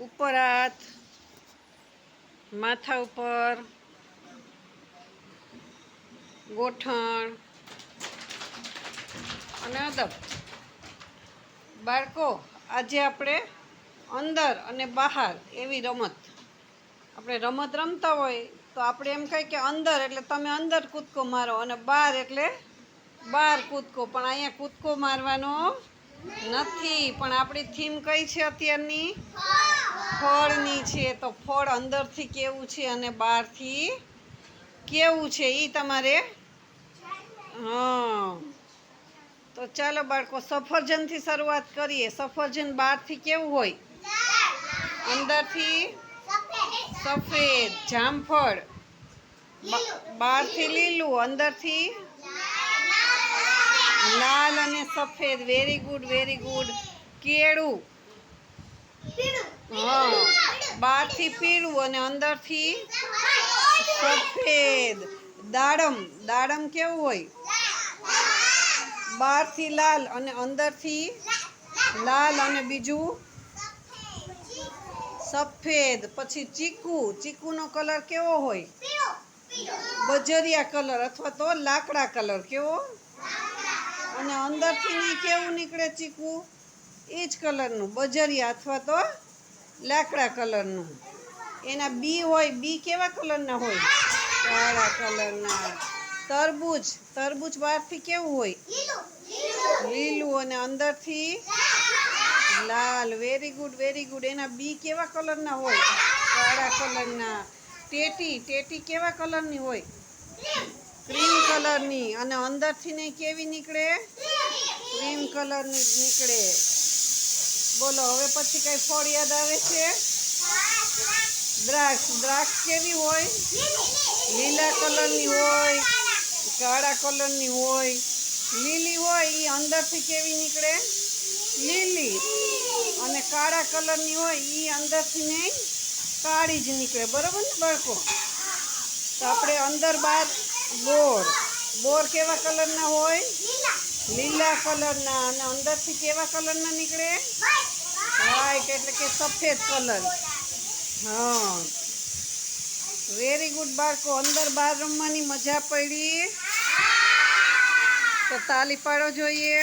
ઉપર હાથ, માથા ઉપર, ગોઠણ અને અદબ. બાળકો, આજે આપણે અંદર અને બહાર એવી રમત રમતા હોય તો આપણે એમ કહીએ કે અંદર એટલે તમે અંદર કૂદકો મારો અને બહાર એટલે બહાર કૂદકો. પણ અહીંયા કૂદકો મારવાનો નથી. પણ આપણી થીમ કઈ છે અત્યારની? ફળની છે. તો ફળ અંદરથી કેવું છે અને બહારથી કેવું છે એ તમારે તો ચાલો બાળકો, સફરજનથી શરૂઆત કરીએ. સફરજન બહારથી કેવું હોય? અંદરથી સફેદ. જામફળ બહારથી લીલું, અંદરથી લાલ અને સફેદ. Very good, very good. કેળું બહારથી પીળું અને અંદરથી સફેદ. દાડમ કેવું હોય? બહારથી લાલ અને અંદરથી લાલ અને બીજું સફેદ. પછી ચીકુનો કલર કેવો હોય? બજરિયા કલર અથવા તો લાકડા કલર. કેવો? અને અંદરથી નહીં કેવું નીકળે ચીકુ? એ જ કલરનું, બજરિયા અથવા તો લાકડા કલરનું. એના બી હોય. બી કેવા કલરના હોય? કાળા કલરના. તરબૂચ બહારથી કેવું હોય? લીલું અને અંદરથી લાલ. Very good, very good. એના બી કેવા કલરના હોય? કાળા કલરના. ટેટી કેવા કલરની હોય? ક્રીમ કલરની. અને અંદરથી નહીં કેવી નીકળે? ક્રીમ કલરની જ નીકળે. બોલો, હવે પછી કઈ ફળ યાદ આવે છે? દ્રાક્ષ કેવી હોય? લીલા કલરની હોય, કાળા કલરની હોય. લીલી હોય એ અંદરથી કેવી નીકળે? લીલી. અને કાળા કલરની હોય એ અંદરથી નહીં કાળી જ નીકળે. બરોબર ને બાળકો? તો આપણે અંદર બાર બોર કેવા કલરના હોય? લીલા કલરના. અને અંદરથી કેવા કલરના નીકળે? વ્હાઈટ એટલે કે સફેદ કલર. વેરી ગુડ બાળકો. અંદર બહાર રમવાની મજા પડી તો તાલી પાડો જોઈએ.